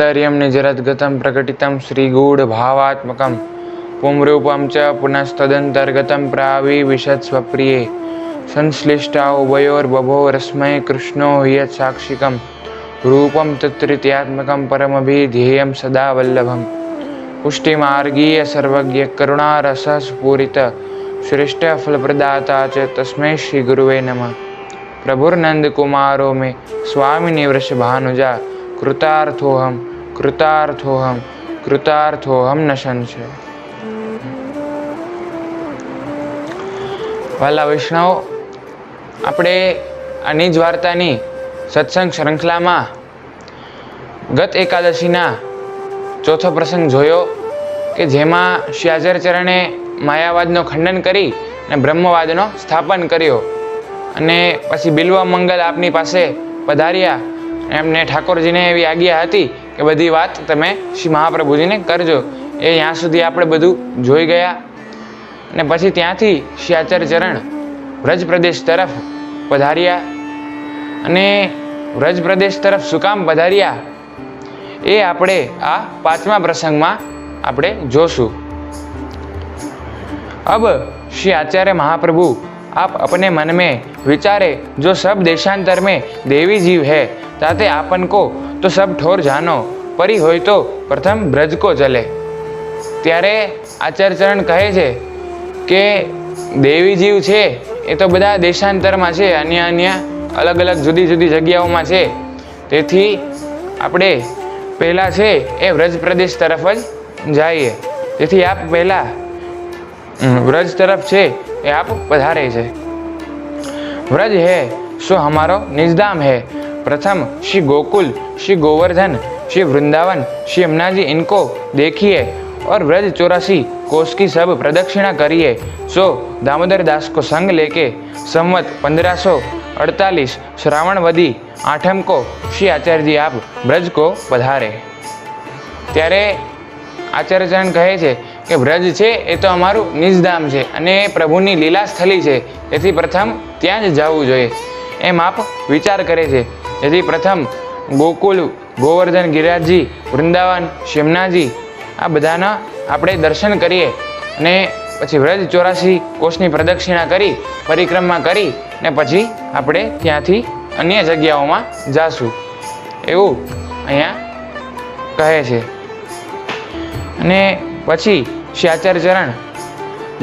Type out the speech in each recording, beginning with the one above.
सौंदर्यं निजरद्गतं प्रकटितं श्रीगूढभावात्मकं पुंरूपं च पुनस्तदन्तर्गतं प्राविविशत्स्वप्रिये संश्लिष्टा उभयोर्बभोरस्मै कृष्णो यत् साक्षिकं रूपं तत्तृतीयात्मकं परमभिध्येयं सदा वल्लभं पुष्टिमार्गीय सर्वज्ञ करुणारसस्फूरित श्रेष्ठ फलप्रदाता च तस्मै श्री गुरुवे नमः। प्रभुर्नंद कुमारो में स्वामिनी वृषभानुजा कृतार्थोहम कृतार्थोहम कृतार्थोहम न संशय। वाला वैष्णव, આપણે આ નિજ વાર્તાની સત્સંગ શ્રૃંખલામાં ગત એકાદશીના ચોથો પ્રસંગ જોયો કે જેમાં શ્રી આચાર્ય ચરણે માયાવાદનો ખંડન કરી અને બ્રહ્મવાદનો સ્થાપન કર્યો અને પછી બિલ્વ મંગલ આપની પાસે પધાર્યા. એમને ઠાકોરજીને એવી આજ્ઞા હતી કે બધી વાત તમે શ્રી મહાપ્રભુજીને કરજો. એ ત્યાં સુધી આપણે બધું જોઈ ગયા અને પછી ત્યાંથી શ્રી આચાર્ય ચરણ વ્રજ પ્રદેશ તરફ પધાર્યા. અને વ્રજ પ્રદેશ તરફ શું કામ પધાર્યા એ આપણે આ પાંચમા પ્રસંગમાં આપણે જોશું. अब श्री आचार्य महाप्रभु आप अपने मन में विचारे, जो सब देशांतर में देवी जीव है ताते आपन को तो सब ठोर जानो, परी होय तो प्रथम ब्रज को चले. त्यारे आचार्य चरण कहे छे के देवी जीव छे ए तो बधा देशांतर में छे, अन्य अन्य अलग अलग जुदी जुदी जग्याओं में छे. तेथी आपणे पहला छे ए व्रज प्रदेश तरफ ज जाइए. तेथी आप पहला व्रज तरफ छे ये आप पधारे छे. व्रज है सो हमारो निजधाम है. प्रथम श्री गोकुल, श्री गोवर्धन, श्री वृंदावन, श्री यमुना जी इनको देखिए और व्रज 84 कोष की सब प्रदक्षिणा करिए. सो दामोदर दास को संग लेके संवत 1548 श्रावणवदी 8મ को श्री आचार्य जी आप ब्रज को पधारे. त्यारे आचार्य चरण कहे छे કે વ્રજ છે એ તો અમારું નિજધામ છે અને પ્રભુની લીલાસ્થલી છે, તેથી પ્રથમ ત્યાં જ જવું જોઈએ એમ આપ વિચાર કરે છે. જેથી પ્રથમ ગોકુલ, ગોવર્ધન, ગિરિરાજજી, વૃંદાવન, યમુનાજી આ બધાના આપણે દર્શન કરીએ અને પછી વ્રજ 84 કોષની પ્રદક્ષિણા કરી પરિક્રમા કરી ને પછી આપણે ત્યાંથી અન્ય જગ્યાઓમાં જાશું એવું અહીંયા કહે છે. અને પછી શ્રી આચાર્ય ચરણ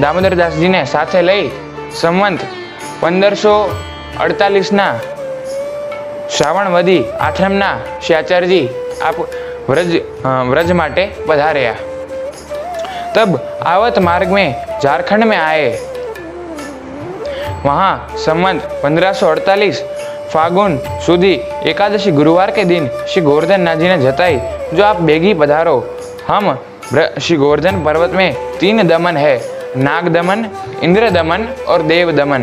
દામોદરદાસજીને સાથે લઈ સંવંત 1548ના શ્રાવણવદી 8મના શ્રી આચાર્યજી આપ व्रज माटे पधार्या. तब आवत मार्ग में झारखंड में आए. वहाँ संवत 1548 फागुन सुधी एकादशी गुरुवार के दिन श्री गोवर्धन नाथ जी ने जताई, जो आप बेगी पधारो. हम श्री गोवर्धन पर्वत में 3 दमन है, नाग दमन, इंद्र दमन और देव दमन.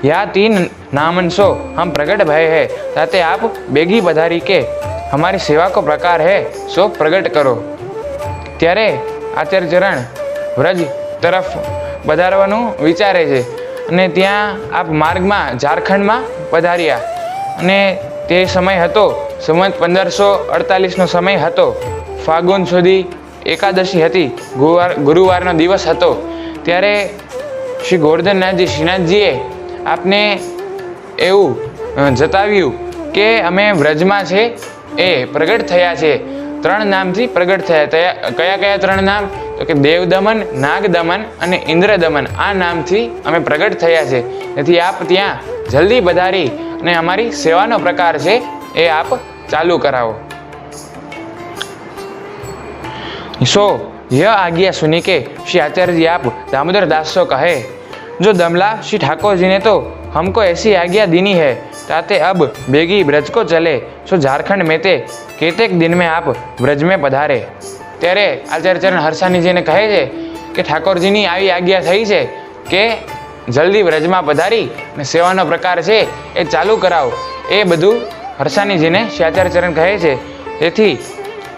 यह 3 नामन सो हम प्रकट भय है, ताते आप बेगी पधारी के हमारी सेवा को प्रकार है सो प्रकट करो. त्यारे आचार्य चरण व्रज तरफ पधारवानुं विचारे छे અને ત્યાં આપ માર્ગમાં ઝારખંડમાં પધાર્યા અને તે સમય હતો સંવત 1548નો સમય હતો. ફાગુન સુધી એકાદશી હતી, ગુરુવારનો દિવસ હતો. ત્યારે શ્રી ગોવર્ધનનાથજી શ્રીનાથજીએ આપને એવું જતાવ્યું કે અમે વ્રજમાં છે એ પ્રગટ થયા છે. 3 નામથી પ્રગટ થયા. કયા કયા 3 નામ? તો કે દેવ દમન, નાગ દમન અને ઇન્દ્ર દમન. આ નામથી અમે પ્રગટ થયા છે. તેથી આપ ત્યાં જલ્દી પધારી અને અમારી સેવાનો પ્રકાર છે એ આપ ચાલુ કરાવો. सो यह आज्ञा सुनी के श्री आचार्य जी आप दामोदर दास सो कहे, जो दमला श्री ठाकुर जी ने तो हमको ऐसी आज्ञा दीनी है, ताते अब बेगी ब्रज को चले. सो झारखंड में ते केतेक दिन में आप ब्रज में पधारे. त्यारे आचार्य चरण हर्षानी जी ने कहे छे कि ठाकुरजीनी आवी आज्ञा थई छे के जल्दी ब्रजમાં પધારી અને સેવાનો પ્રકાર છે એ ચાલુ કરાવો. એ બધું હર્ષાની ને શ્રી આચાર્ય ચરણ કહે છે. તેથી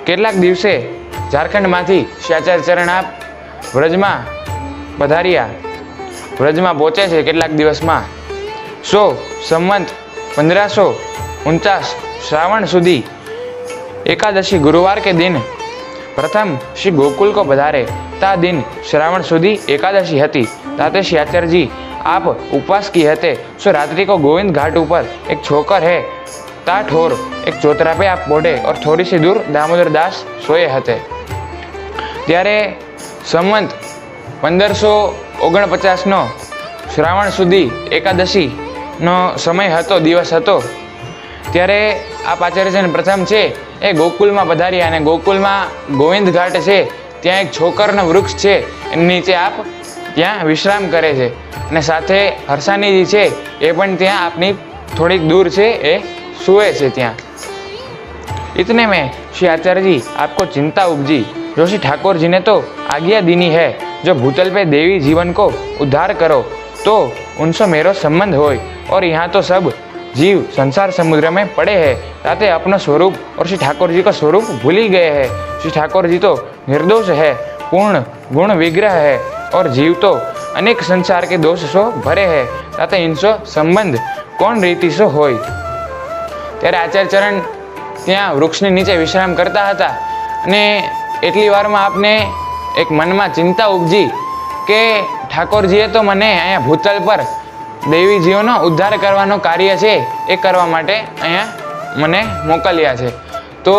કેટલાક દિવસે ઝારખંડમાંથી શ્રી આચાર્ય ચરણ આપ વ્રજમાં પધાર્યા. વ્રજમાં પહોંચે છે કેટલાક દિવસમાં. સો સંવત 1549 શ્રાવણ સુધી एकादशी गुरुवार के दिन प्रथम श्री गोकुल को पधारे। ता दिन श्रावण सुधी एकादशी हती। ताते श्री आचार्य जी आप उपवास की हते। सो रात्रि को गोविंद घाट ऊपर एक छोकर है ता ठोर एक चोतरा पे आप बोढ़े और थोड़ी सी दूर दामोदर दास सोए हते। त्यारे संवत 1549 नो श्रावण सुधी एकादशी नो समय हतो, दिवस हतो। त्यारे आप आचार्यजी प्रथम छे ए गोकुल में पधार्या अने गोकुल में गोविंद घाट छे त्यां एक छोकरनो वृक्ष छे एनी नीचे आप त्यां विश्राम करे छे अने साथे हरसानीजी छे ए पण त्यां आपनी थोड़ीक दूर छे ए सुए छे त्यां। इतने में श्री आचार्य जी आपको चिंता उपजी। जोशी ठाकुर जी ने तो आज्ञा दीनी है जो भूतल पे देवी जीवन को उद्धार करो तो उनसे मेरा संबंध होय और यहाँ तो सब जीव संसार समुद्र में पड़े हैं। ताते अपना स्वरूप और श्री ठाकुर जी का स्वरूप भूल ही गए हैं। श्री ठाकुर जी तो निर्दोष है, पूर्ण गुण विग्रह है और जीव तो अनेक संसार के दोष सो भरे हैं। ताते इनसो संबंध कोण रीति सो होय। त्यारे आचार्य चरण त्यां वृक्षनी नीचे विश्राम करता हता अने एटली वारमां आपने एक मन में चिंता उपजी के ठाकुरजीए तो मने अहींया भूतल पर देवी जीवोनो उद्धार करवानो कार्य छे ए करवा माटे अहींया मने मोकल्या छे। तो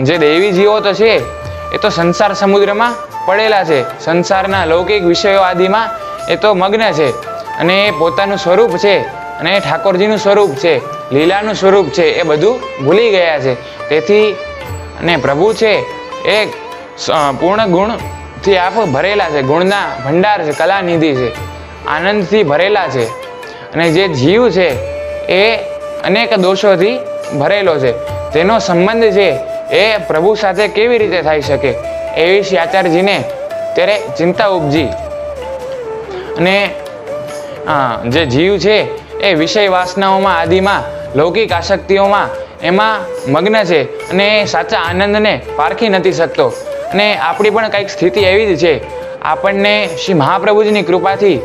जे देवी जीवो तो छे ए तो संसार समुद्र में पड़ेला छे, संसारना लौकिक विषयों आदि में ए तो मग्न छे अने पोतानुं स्वरूप छे अने ठाकुरजीनुं स्वरूप छे, लीलानुं स्वरूप छे ए बधुं भूली गया छे। तेथी अने प्रभु छे एक पूर्ण गुण थी आप भरेला छे, गुणना भंडार छे, कलानिधि छे, आनंद थी भरेला छे अने जे जीव छे ए अनेक दोषोथी भरेलो छे। तेनो संबंध छे ए प्रभु साथे केवी रीते थाई शके एवी श्री आचार्यजीने त्यारे चिंता उपजी। अने जे जीव छे ए विषय वासनाओमां आदिमां लौकिक आसक्तिओमां एमां मग्न छे अने साचा आनंदने पारखी नथी शकतो। अने आपणी पण कंईक स्थिति एवी ज छे। आपणने श्री महाप्रभुजीनी कृपाथी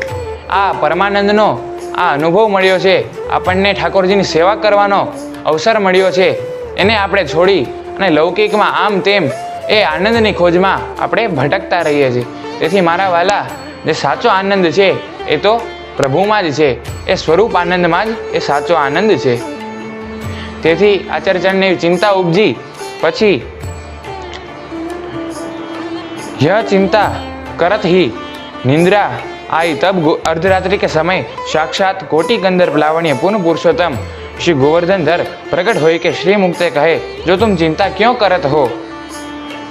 आ परमानंदनो आ अनुभव मळ्यो छे, आपणने ठाकुरजीनी सेवा करवानो अवसर मळ्यो छे, एने आपणे छोड़ी अने लौकिकमां आम तेम ए आनंदनी खोजमां आपणे भटकता रहीए छीए। तेथी मारा वाला जे साचो आनंद छे ए तो प्रभुमां ज छे, ए स्वरूप आनंदमां ज ए साचो आनंद छे। तेथी आचार्यचरणने चिंता उपजी। पछी यह चिंता करत ही निंद्रा आई। तब अर्धरात्रि के समय साक्षात कोटि कंदर लावण्य पूर्ण पुरुषोत्तम श्री गोवर्धन धर प्रकट होए के श्री मुक्ते कहे, जो तुम चिंता क्यों करत हो?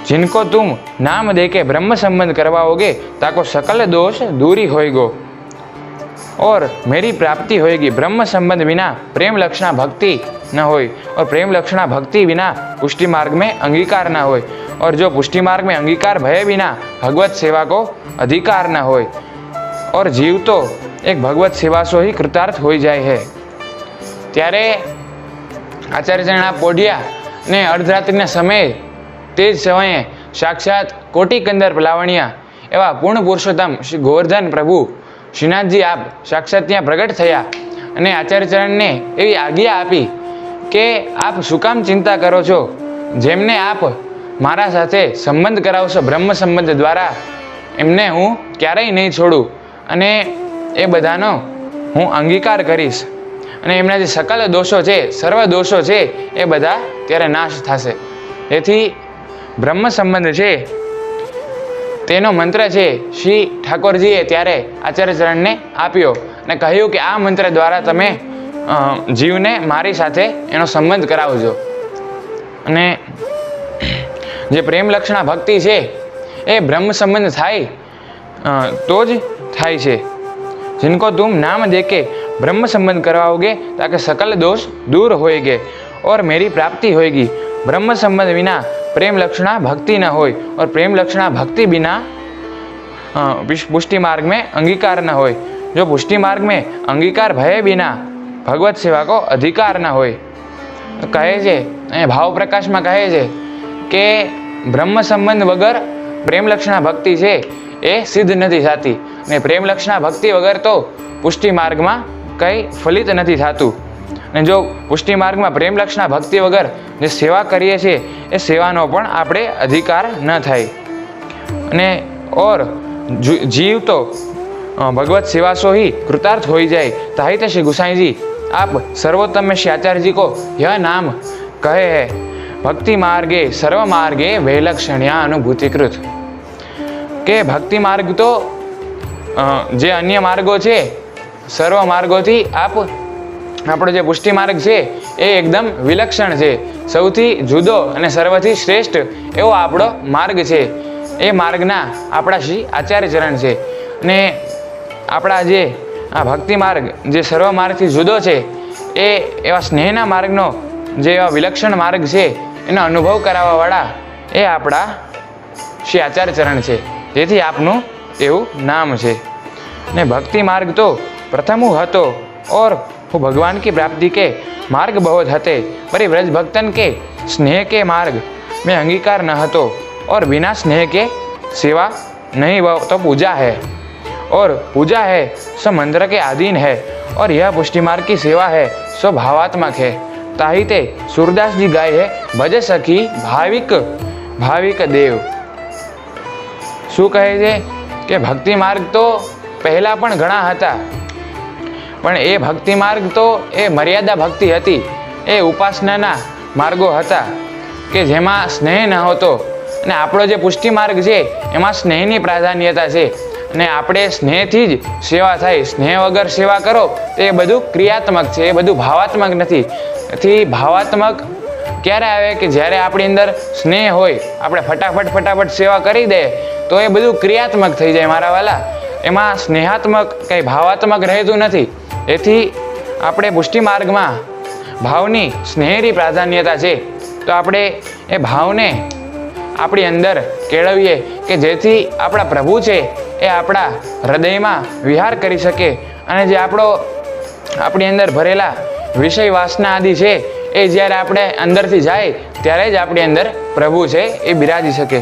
जिनको तुम नाम दे के ब्रह्म संबंध करवाओगे ताको सकल दोष दूरी होएगो और मेरी प्राप्ति होएगी। ब्रह्म संबंध बिना प्रेम लक्षणा भक्ति न होय और प्रेम लक्षणा भक्ति बिना पुष्टि मार्ग में अंगीकार न होय और जो पुष्टि मार्ग में अंगीकार भय बिना भगवत सेवा को अधिकार न होय और जीव तो एक भगवत सेवा सो ही कृतार्थ हो जाए है। त्यारे आचार्यचरण पोढ़िया ने अर्धरात्रिना समय तेज समये साक्षात कोटि कंदर लावण्या एवा पूर्ण पुरुषोत्तम श्री गोवर्धन प्रभु श्रीनाथजी आप साक्षात त्यां प्रगट थया अने आचार्यचरण ने एवी आज्ञा आपी के आप शुं काम चिंता करो छो? जेमने आप मारा साथे संबंध करावशो ब्रह्म संबंध द्वारा एमने हूँ क्यारेय नहीं छोड़ू अने ए बधानो हूँ अंगीकार करीश अने एमना जे सकल दोषो छे, सर्व दोषो छे ए बधा त्यारे नाश थशे। एथी ब्रह्म संबंध छे तेनो मंत्र छे श्री ठाकुरजीए त्यारे आचार्यचरणने आप्यो अने कह्युं के आ मंत्र द्वारा तमे जीवने मारी साथे एनो संबंध करावजो। अने जे प्रेम लक्षणा भक्ति छे ए ब्रह्म संबंध थाय तो ज थाय छे। जिनको तुम नाम देके ब्रह्म संबंध करवाओगे ताकि सकल दोष दूर होएगे और मेरी प्राप्ति होएगी। ब्रह्म संबंध बिना प्रेम लक्षणा भक्ति न होय और प्रेम लक्षणा भक्ति बिना पुष्टि मार्ग में अंगीकार न होय। जो पुष्टि मार्ग में अंगीकार भय बिना भगवत सेवा को अधिकार न होय। कहे छे भाव प्रकाश में कहे छे के ब्रह्म संबंध वगर प्रेम लक्षणा भक्ति छे ए सिद्ध नहीं थती ने प्रेम लक्षणा भक्ति वगर तो पुष्टि मार्ग में कई फलित नहीं थतुं। અને જો પુષ્ટિ માર્ગમાં પ્રેમ લક્ષણા ભક્તિ વગર જે સેવા કરીએ છીએ એ સેવાનો પણ આપણે અધિકાર ન થાય. અને ઓર જીવ તો भगवत सेवा सो ही कृतार्थ हो जाए. ताहित श्री गुसाई जी आप सर्वोत्तम में श्री आचार्य जी को यह नाम कहे है, भक्ति मार्गे सर्व मार्गे वैलक्षण्या अनुभूतिकृत. के भक्ति मार्ग तो जे अन्य मार्गो छे सर्व मार्गोथी आप આપણો જે પુષ્ટિ માર્ગ છે એ એકદમ વિલક્ષણ છે, સૌથી જુદો અને સર્વથી શ્રેષ્ઠ એવો આપણો માર્ગ છે. એ માર્ગના આપણા શ્રી આચાર્ય ચરણ છે. અને આપણા જે આ ભક્તિ માર્ગ જે સર્વ માર્ગથી જુદો છે એ એવા સ્નેહના માર્ગનો જે એવા વિલક્ષણ માર્ગ છે એનો અનુભવ કરાવવાવાળા એ આપણા શ્રી આચાર્ય ચરણ છે, જેથી આપનું એવું નામ છે. ને ભક્તિ માર્ગ તો પ્રથમ હતો और वो भगवान की प्राप्ति के मार्ग बहुत हते, पर व्रज भक्तन के स्नेह के मार्ग में अंगीकार न हतो. और बिना स्नेह के सेवा नहीं तो पूजा है, और पूजा है सो मंत्र के अधीन है, और यह पुष्टि मार्ग की सेवा है सो भावात्मक है. ताहिते सूरदास जी गाय है, भज सखी भाविक भाविक देव. શું કહે છે કે ભક્તિ માર્ગ તો પહેલા પણ ઘણા હતા, પણ એ ભક્તિ માર્ગ તો એ મર્યાદા ભક્તિ હતી, એ ઉપાસનાના માર્ગો હતા કે જેમાં સ્નેહ ન હતો. અને આપણો જે પુષ્ટિ માર્ગ છે એમાં સ્નેહની પ્રાધાન્યતા છે, અને આપણે સ્નેહથી જ સેવા થાય. સ્નેહ વગર સેવા કરો તો એ બધું ક્રિયાત્મક છે, એ બધું ભાવાત્મક નથી. એથી ભાવાત્મક ક્યારે આવે કે જ્યારે આપણી અંદર સ્નેહ હોય, આપણે ફટાફટ સેવા કરી દે તો એ બધું ક્રિયાત્મક થઈ જાય મારા વાલા. એમાં સ્નેહાત્મક કંઈ ભાવાત્મક રહેતું નથી. એથી આપણે પુષ્ટિ માર્ગમાં ભાવની સ્નેહની પ્રાધાન્યતા છે, તો આપણે એ ભાવને આપણી અંદર કેળવીએ કે જેથી આપણા પ્રભુ છે એ આપણા હૃદયમાં વિહાર કરી શકે, અને જે આપણી અંદર ભરેલા વિષય વાસના આદિ છે એ જ્યારે આપણે અંદરથી જાય ત્યારે જ આપણી અંદર પ્રભુ છે એ બિરાજી શકે.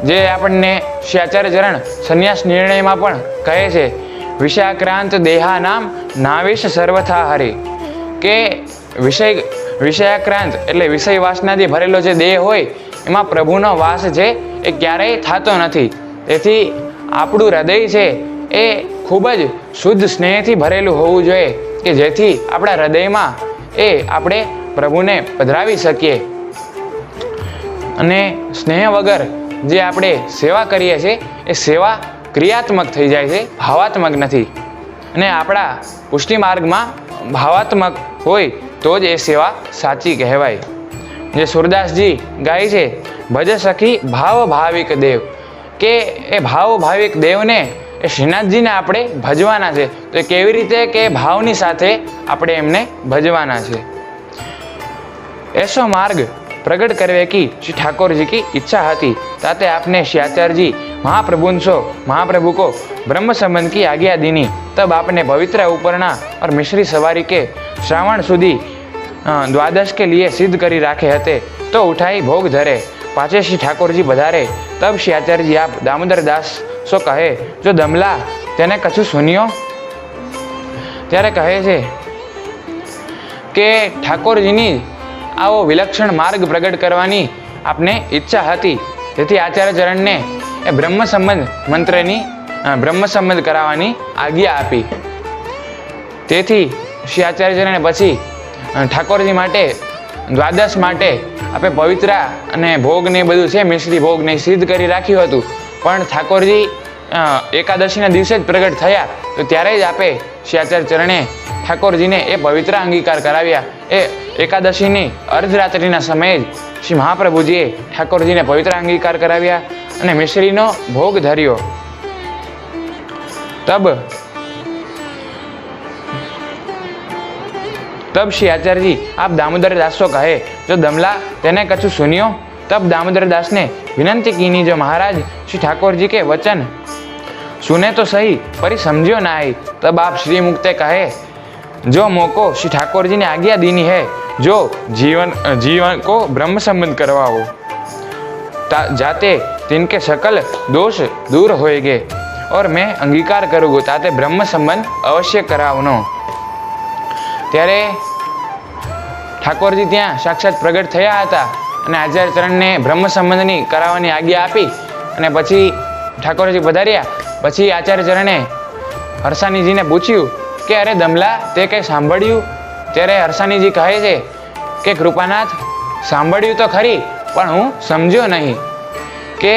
જે આપણને શ્રી આચાર્ય ચરણ સંન્યાસ નિર્ણયમાં પણ કહે છે, વિષયાક્રાંત દેહા નામ નાવેશ સર્વથા હરે. કે વિષયાક્રાંત એટલે વિષય વાસનાથી ભરેલો જે દેહ હોય એમાં પ્રભુનો વાસ છે એ ક્યારેય થતો નથી. તેથી આપણું હૃદય છે એ ખૂબ જ શુદ્ધ સ્નેહથી ભરેલું હોવું જોઈએ કે જેથી આપણા હૃદયમાં એ આપણે પ્રભુને પધરાવી શકીએ. અને સ્નેહ વગર જે આપણે સેવા કરીએ છીએ એ સેવા ક્રિયાત્મક થઈ જાય છે, ભાવાત્મક નથી. અને આપણા પુષ્ટિ માર્ગમાં ભાવાત્મક હોય તો જ એ સેવા સાચી કહેવાય. જે સુરદાસજી ગાય છે, ભજ સખી ભાવ ભાવિક દેવ. કે એ ભાવ ભાવિક દેવને એ શ્રીનાથજીને આપણે ભજવાના છે. તો એ કેવી રીતે કે ભાવની સાથે આપણે એમને ભજવાના છે. ऐसो मार्ग प्रकट करवे की श्री ठाकुर जी की इच्छा हती, ताते आपने श्री आचार्य जी महाप्रभु को ब्रह्म संबंध की आज्ञा दीनी. तब आपने पवित्र उपरना और मिश्री सवारी के श्रावण सुधी द्वादश के लिए सिद्ध करी राखे हते. तो उठाई भोग धरे पाछे श्री ठाकुर जी पधारे. तब श्री आचार्य जी आप दामोदर दास सो कहे, जो दमला तेने कछु सुनियो. त्यारे कहे छे के ठाकुरजीनी આવો વિલક્ષણ માર્ગ પ્રગટ કરવાની આપને ઈચ્છા હતી, તેથી આચાર્ય ચરણને એ બ્રહ્મ સંબંધ કરાવવાની આજ્ઞા આપી. તેથી શ્રી આચાર્ય ચરણે પછી ઠાકોરજી માટે દ્વાદશ માટે આપણે પવિત્ર અને ભોગ ને બધું છે મિશ્રી ભોગ ને સિદ્ધ કરી રાખ્યું હતું. પણ ઠાકોરજી એકાદશીના દિવસે જ પ્રગટ થયા, તો ત્યારે જ આપે શ્રી આચાર્ય ચરણે ઠાકોરજીને એ પવિત્ર અંગીકાર કરાવ્યા. એ એકાદશીની અર્ધરાત્રિના સમયે જ શ્રી મહાપ્રભુજીએ ઠાકોરજીને પવિત્ર અંગીકાર કરાવ્યા અને મિશ્રીનો ભોગ ધર્યો. तब श्री आचार्य जी आप दामोदर दास को कहे, जो दमला तेने कछु सुनियो. तब दामोदर दास ने विनंती कीनी, जो महाराज श्री ठाकुर जी के वचन सुने तो सही पर समझियो ना आई. तब आप श्री मुक्ते कहे, जो मोको श्री ठाकुर जी ने आज्ञा दीनी है, जो जीवन को ब्रह्म संबंध करवाओ, जाते तिनके सकल दोष दूर होएगे, और मैं अंगीकार करूँगा ताते ब्रह्म संबंध अवश्य करावनो. त्यारे ઠાકોરજી ત્યાં સાક્ષાત પ્રગટ થયા હતા અને આચાર્ય ચરણને બ્રહ્મ સંબંધની કરાવવાની આજ્ઞા આપી અને પછી ઠાકોરજી પધાર્યા. પછી આચાર્ય ચરણે હરસાનીજીને પૂછ્યું કે અરે દમલા, તે કંઈ સાંભળ્યું? ત્યારે હરસાનીજી કહે છે કે કૃપાનાથ, સાંભળ્યું તો ખરી પણ હું સમજ્યો નહીં. કે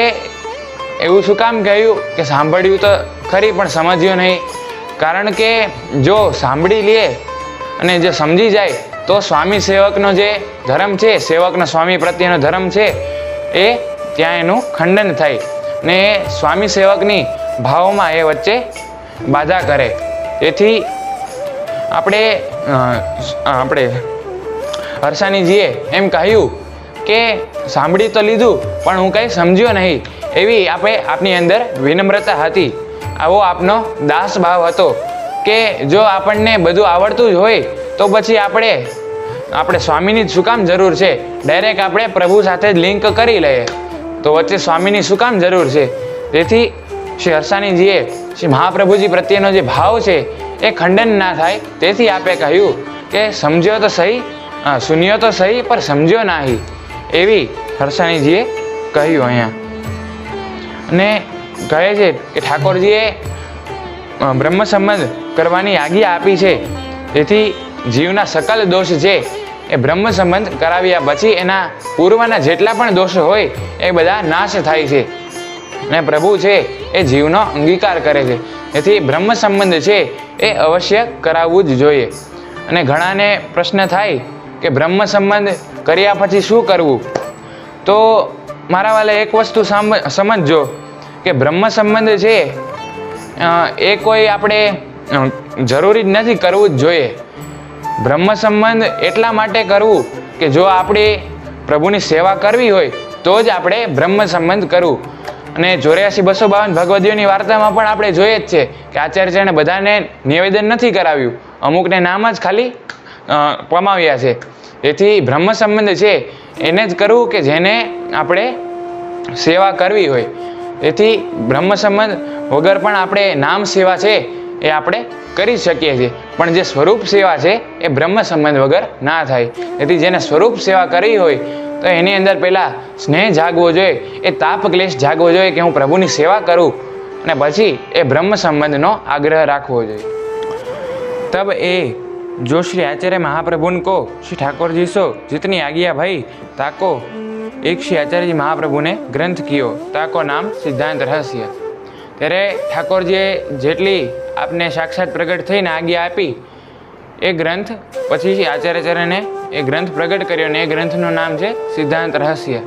એવું શું કામ કહ્યું કે સાંભળ્યું તો ખરી પણ સમજ્યો નહીં? કારણ કે જો સાંભળી લે અને જે સમજી જાય તો સ્વામી સેવકનો જે ધર્મ છે, સેવકનો સ્વામી પ્રત્યેનો ધર્મ છે, એ ત્યાં એનું ખંડન થાય ને એ સ્વામી સેવકની ભાવોમાં એ વચ્ચે બાધા કરે. તેથી આપણે હરસાનીજીએ એમ કહ્યું કે સાંભળી તો લીધું પણ હું કંઈ સમજ્યો નહીં. એવી આપની અંદર વિનમ્રતા હતી. આવો આપનો દાસ ભાવ હતો કે જો આપણને બધું આવડતું જ હોય તો પછી આપણે સ્વામીની જ શું કામ જરૂર છે? ડાયરેક્ટ આપણે પ્રભુ સાથે જ લિંક કરી લઈએ તો વચ્ચે સ્વામીની શું કામ જરૂર છે? તેથી શ્રી હરસાનીજીએ શ્રી મહાપ્રભુજી પ્રત્યેનો જે ભાવ છે એ ખંડન ના થાય તેથી આપે કહ્યું કે સમજ્યો તો સહી, સુન્યો તો સહી પર સમજ્યો નહીં. એવી હરસાનીજીએ કહ્યું અહીંયા. અને કહે છે કે ઠાકોરજીએ બ્રહ્મ સંબંધ કરવાની આજ્ઞા આપી છે. તેથી જીવના સકલ દોષ છે એ બ્રહ્મ સંબંધ કરાવ્યા પછી એના પૂર્વના જેટલા પણ દોષ હોય એ બધા નાશ થાય છે અને પ્રભુ છે એ જીવનો અંગીકાર કરે છે. તેથી બ્રહ્મ સંબંધ છે એ અવશ્ય કરાવવું જ જોઈએ. અને ઘણાને પ્રશ્ન થાય કે બ્રહ્મ સંબંધ કર્યા પછી શું કરવું? તો મારા વાલા એક વસ્તુ સમજજો કે બ્રહ્મ સંબંધ છે એ કોઈ આપણે જરૂરી જ નથી કરવું જ જોઈએ. બ્રહ્મ સંબંધ એટલા માટે કરવું કે જો આપણે પ્રભુની સેવા કરવી હોય તો જ આપણે બ્રહ્મ સંબંધ કરવું. અને 84-252 ભગવદીઓની વાર્તામાં પણ આપણે જોઈએ જ છે કે આચાર્યને બધાને નિવેદન નથી કરાવ્યું, અમુકને નામ જ ખાલી પમાવ્યા છે. તેથી બ્રહ્મ સંબંધ છે એને જ કરવું કે જેને આપણે સેવા કરવી હોય. તેથી બ્રહ્મ સંબંધ વગર પણ આપણે નામ સેવા છે એ આપણે કરી શકીએ છીએ, પણ જે સ્વરૂપ સેવા છે એ બ્રહ્મ સંબંધ વગર ના થાય. તેથી જેને સ્વરૂપ સેવા કરવી હોય તો એની અંદર પહેલાં સ્નેહ જાગવો જોઈએ, એ તાપ ક્લેશ જાગવો જોઈએ કે હું પ્રભુની સેવા કરું, અને પછી એ બ્રહ્મ સંબંધનો આગ્રહ રાખવો જોઈએ. તબ એ जो श्री आचार्य महाप्रभु को श्री ठाकुर जी सो जितनी आज्ञा भाई ताको एक श्री आचार्य जी महाप्रभु ने ग्रंथ कियो ताको नाम सिद्धांत रहस्य. ત્યારે ઠાકોરજીએ જેટલી આપને સાક્ષાત પ્રગટ થઈને આજ્ઞા આપી એ ગ્રંથ પછી આચાર્યચરણે એ ગ્રંથ પ્રગટ કર્યો ને એ ગ્રંથનું નામ છે સિદ્ધાંત રહસ્ય.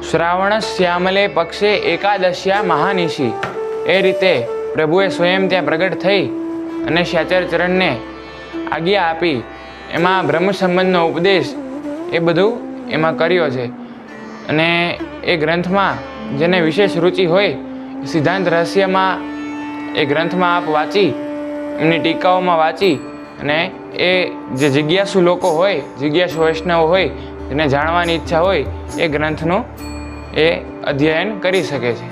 શ્રાવણ શ્યામલે પક્ષે એકાદશ્યા મહાનિશી. એ રીતે પ્રભુએ સ્વયં ત્યાં પ્રગટ થઈ અને શ્રી આચાર્યચરણને આજ્ઞા આપી. એમાં બ્રહ્મ સંબંધનો ઉપદેશ એ બધું એમાં કર્યો છે. અને એ ગ્રંથમાં જેને વિશેષ રુચિ હોય સિદ્ધાંત રહસ્યમાં એ ગ્રંથમાં આપ વાંચી એમની ટીકાઓમાં વાંચી અને એ જે જિજ્ઞાસુ લોકો હોય, જિજ્ઞાસુ વૈષ્ણવ હોય, જેને જાણવાની ઈચ્છા હોય એ ગ્રંથનું એ અધ્યયન કરી શકે છે.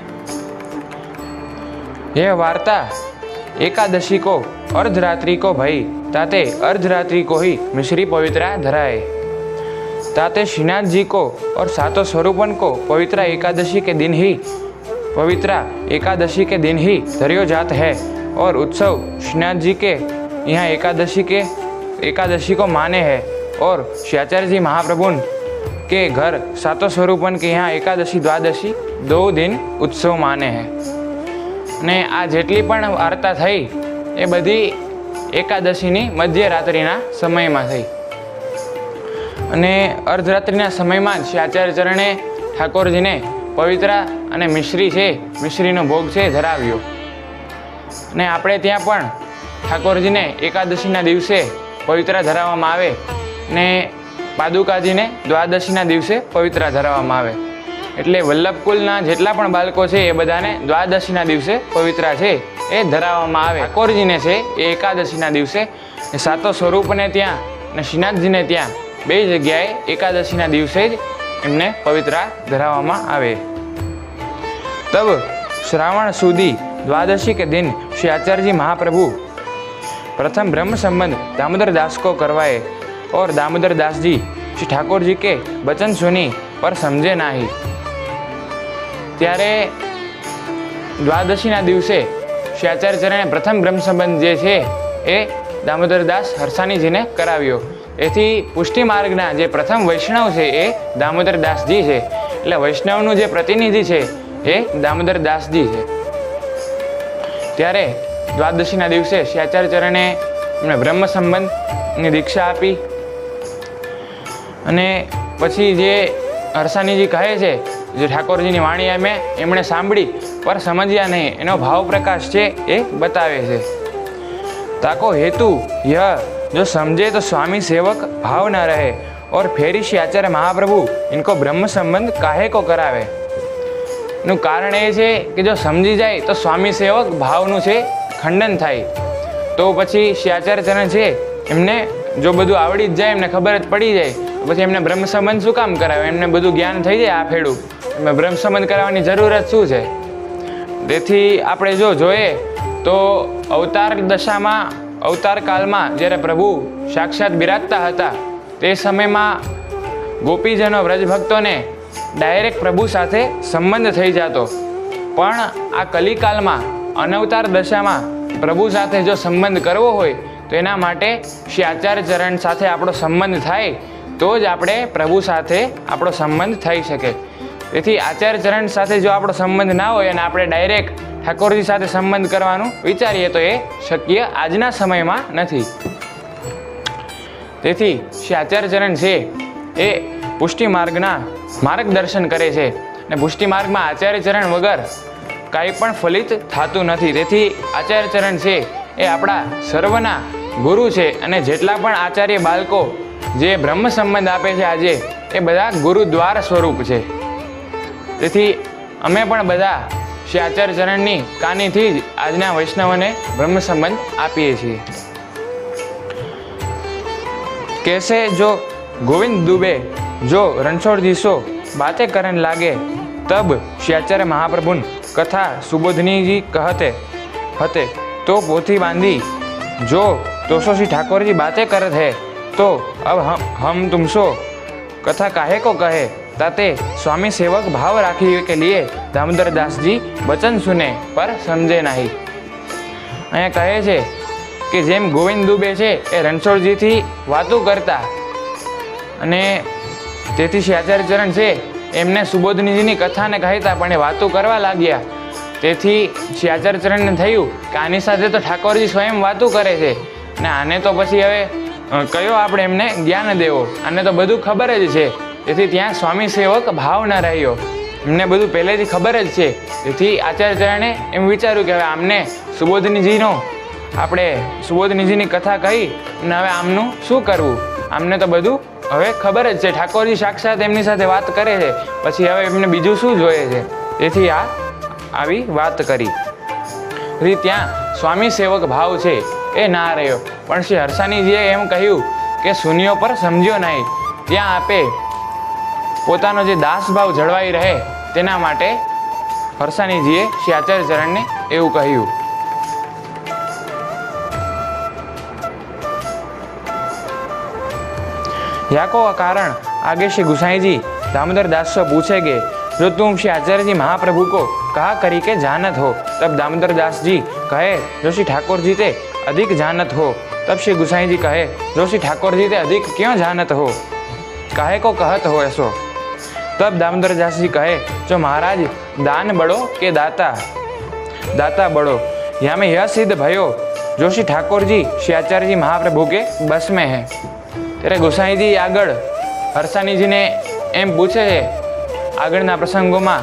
એ વાર્તા एकादशी को अर्धरात्रि को भई ताते अर्धरात्रि को ही मिश्री पवित्रा धराए. ताते श्रीनाथ जी को और सातों स्वरूपन को पवित्रा एकादशी के दिन ही धर्यो जात है और उत्सव श्रीनाथ जी के यहाँ एकादशी को माने है और श्री आचार्य जी महाप्रभु के घर सातों स्वरूपन के यहाँ एकादशी द्वादशी 2 दिन उत्सव माने है. ने आ जेटली पण वार्ता थई ए बधी एकादशीनी मध्यरात्रिना समयमां थई. अने अर्धरात्रिना समयमां श्री आचार्यचरणे ठाकोरजीने पवित्रा अने मिश्री छे मिश्रीनो भोग छे धराव्यो. ने आपणे त्यां पण ठाकोरजीने एकादशीना दिवसे पवित्रा धराववामां आवे ने पादुकाजीने द्वादशीना दिवसे पवित्रा धराववामां आवे. એટલે વલ્લભકુલના જેટલા પણ બાળકો છે એ બધાને દ્વાદશીના દિવસે પવિત્રા છે એ ધરાવવામાં આવે. ઠાકોરજીને છે એ એકાદશીના દિવસે, સાતો સ્વરૂપને ત્યાં અને શ્રીનાથજીને ત્યાં 2 જગ્યાએ એકાદશીના દિવસે જ એમને પવિત્રા ધરાવવામાં આવે. તબ શ્રાવણ સુધી द्वादशी के दिन श्री आचार्य जी महाप्रभु प्रथम ब्रह्म संबंध दामोदर दास को करवाए और दामोदर दास जी श्री ठाकुर जी के वचन सुनी पर समझे नहीं। त्यारे द्वादशीना दिवसे श्री आचार्य चरणे प्रथम ब्रह्म संबंध जे छे ए दामोदर दास हरसानीजीने कराव्यो। एथी पुष्टि मार्गना जे प्रथम वैष्णव छे ए दामोदर दासजी छे, એટલે વૈષ્ણવનું જે પ્રતિનિધિ છે એ દામોદર દાસજી છે। ત્યારે દ્વાદશીના દિવસે શ્રી આચાર્ય ચરણે એમણે બ્રહ્મ સંબંધની દીક્ષા આપી અને પછી જે હરસાનીજી કહે છે, જે ઠાકોરજીની વાણી એમણે સાંભળી પર સમજ્યા નહીં, એનો ભાવ પ્રકાશ છે એ બતાવે છે। ताको हेतु यह जो समझे तो स्वामी सेवक भाव न रहे और फेरी श्री आचार्य महाप्रभु इनको ब्रह्म संबंध काहे को करावे। नु कारण ए छे कि जो समझी जाए तो स्वामी सेवक भावनु छे खंडन थाय, तो पछी श्री आचार्य चरण छे एमने जो बधु आवड़ी ज जाए, एमने खबर ज पड़ी जाए, पछी एमने ब्रह्म संबंध शुं काम करावे, एमने बधु ज्ञान थई जाए आ फेडू, एमने ब्रह्म संबंध कराववानी जरूरत शुं छे। तेथी आपणे जो जोईए तो अवतार दशा में, अवतार काल में ज्यारे प्रभु साक्षात बिराजता हता ते समय में गोपीजनों व्रजभक्तों ने डायरेक्ट प्रभु साथे संबंध थई जातो, पण आ कलिकाल में अनवतार दशा में प्रभु साथे जो संबंध करवो होय तो एना माटे श्री आचार्य चरण साथे आपणो संबंध थाय तो ज आपणे प्रभु साथे आपणो संबंध थई शके। तेथी आचार्य चरण साथे जो आपणो संबंध ना होय अने आपणे डायरेक्ट ठाकोरजी साथे संबंध करवानुं विचारीए तो ए शक्य आजना समय में नहीं। तेथी श्री आचार्य चरण छे ए पुष्टि मार्गना मार्गदर्शन करे छे ने पुष्टि मार्ग में आचार्य चरण वगर कांई पण फलित थातुं नथी। तेथी आचार्य चरण छे ए आपणा सर्वना गुरु छे अने जेटला पण आचार्य बाळको जे ब्रह्म संबंध आपे छे आजे ए बधा गुरुद्वार स्वरूप छे। तेथी अमे पण बधा श्री आचार्य चरणनी कानीथी ज आजना वैष्णवोने ब्रह्म संबंध आपीए छीए। कैसे जो गोविंद दुबे जो रणछोड़जी सो बातें करन लागे तब श्री आचार्य महाप्रभुन कथा सुबोधनी जी कहते हते तो पोथी बांधी जो तो श्री ठाकुर जी बातें करत है तो अब हम तुमसो कथा काहे को कहे। ताते स्वामी सेवक भाव राखी के लिए दामोदर दास जी वचन सुने पर समझे नहीं। अहीं कहे छे कि जेम गोविंद दुबे छे ए रणछोड़जी थी वातों करता अने तेथी श्री आचार्य चरण छे एमने सुबोधनीजीनी कथाने कहेता पण ए वातों करवा लाग्या। तेथी श्री आचार्य चरणने थयुं के आनी साथे तो ठाकोरजी स्वयं वातों करे छे ने आने तो पछी हवे कयो आपणे एमने ज्ञान देवो, आने तो बधुं खबर ज छे। तेथी त्यां स्वामी सेवक भाव न रह्यो, एमने बधुं पहेलेथी खबर ज छे। तेथी आचार्य चरणे एम विचार्युं के हवे आमने सुबोधनीजीनो आपणे सुबोधनीजीनी कथा कही अने हवे आमनुं शुं करवुं, आमने तो बधुं हवे खबर ज छे, ठाकोरजी साक्षात एमनी साथे वात करे छे, पछी हवे एमने बीजुं शुं जोईए छे। तेथी आवी वात करी। तेथी त्यां स्वामी सेवक भाव छे ए ना रह्यो, पण श्री हरसानीजीए एम कह्युं के शून्यो पर समझ्यो नहीं, त्यां आपे पोतानो जे दास भाव जळवाई रहे तेना माटे हरसानीजीए श्री आचार्य चरणने एवुं कह्युं। याको कारण आगे श्री गुसाई जी दामोदर दास से पूछेगे जो तुम श्री आचार्य जी महाप्रभु को कहा करी के जानत हो। तब दामोदर दास जी कहे जो श्री ठाकुर जी ते अधिक जानत हो। तब श्री गुसाई जी कहे जो श्री ठाकुर जी ते अधिक क्यों जानत हो, काहे को कहत हो ऐसो। तब दामोदर दास जी कहे जो महाराज दान बड़ो के दाता, दाता बड़ो। यहाँ में यह सिद्ध भयो जो श्री ठाकुर जी श्री आचार्य जी महाप्रभु के बस में है। तेरे गुसाई जी आगळ हरसानी ने एम पूछे है, आगळना प्रसंगों में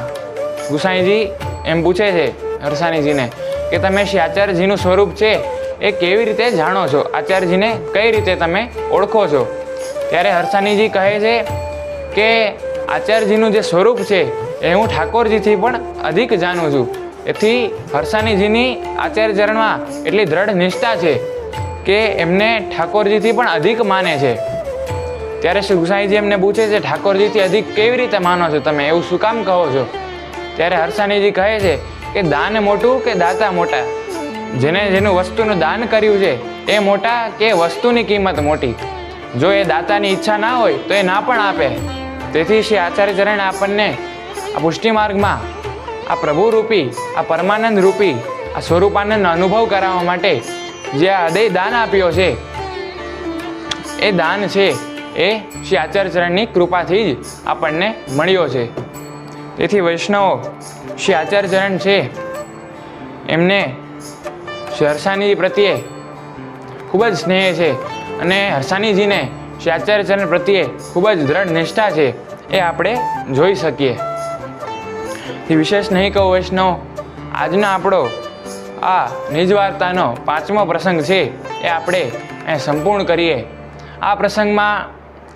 गुसाई जी एम पूछे है हरसानी ने कि तमे श्री आचार्य जी स्वरूप है ए केवी रीते जाणो छो, आचार्य जी ने कई रीते तमे ओळखो छो। त्यारे हरसानी जी कहे छे के आचार्य जी जे स्वरूप है ए हूँ ठाकुर जी थी पण अधिक जाणु छुं। एथी हरसानी जी आचार्य चरण में एटली दृढ़ निष्ठा है कि एमने ठाकुर जी थी पण अधिक माने छे। त्यारे श्री गुसाई जी एमने पूछे छे ठाकुर जी थी अधिक केवी रीते मानो छो तमे, एवुं शुं काम कहो छो। त्यारे हरसानी जी कहे छे कि दान मोटुं के दाता मोटा, जेने जेनु वस्तुनुं दान कर्युं छे ए मोटा के वस्तुनी किंमत मोटी। જો એ દાતાની ઈચ્છા ના હોય તો એ ના પણ આપે. તેથી શ્રી આચાર્ય ચરણે આપણને આ પુષ્ટિ માર્ગમાં આ પ્રભુરૂપી, આ પરમાનંદ રૂપી, આ સ્વરૂપાનંદનો અનુભવ કરાવવા માટે જે આ હૃદય દાન આપ્યો છે, એ દાન છે એ શ્રી આચાર્ય ચરણની કૃપાથી જ આપણને મળ્યો છે. તેથી વૈષ્ણવો શ્રી આચાર્ય ચરણ છે એમને શ્રી હરસાનીજી પ્રત્યે ખૂબ જ સ્નેહ છે અને હરસાનીજીને શ્રી આચાર્ય ચરણ પ્રત્યે ખૂબ જ દ્રઢ નિષ્ઠા છે એ આપણે જોઈ શકીએ. વિશેષ નહીં કહું વૈષ્ણવ, આજનો આપણો આ નિજવાર્તાનો 5મો પ્રસંગ છે એ આપણે સંપૂર્ણ કરીએ. આ પ્રસંગમાં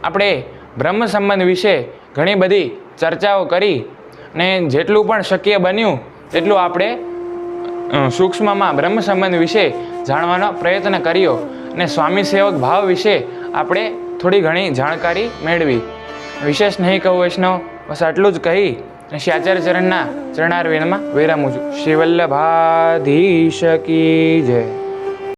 આપણે બ્રહ્મ સંબંધ વિશે ઘણી બધી ચર્ચાઓ કરી અને જેટલું પણ શક્ય બન્યું તેટલું આપણે સૂક્ષ્મમાં બ્રહ્મ સંબંધ વિશે જાણવાનો પ્રયત્ન કર્યો અને સ્વામી સેવક ભાવ વિશે આપણે થોડી ઘણી જાણકારી મેળવી. વિશેષ નહીં કહું વૈષ્ણવ, બસ આટલું જ કહી અને શ્રી આચાર્ય ચરણના ચરણારવિંદમાં વિરામું છું. શ્રી વલ્લભાધીશ કી જય.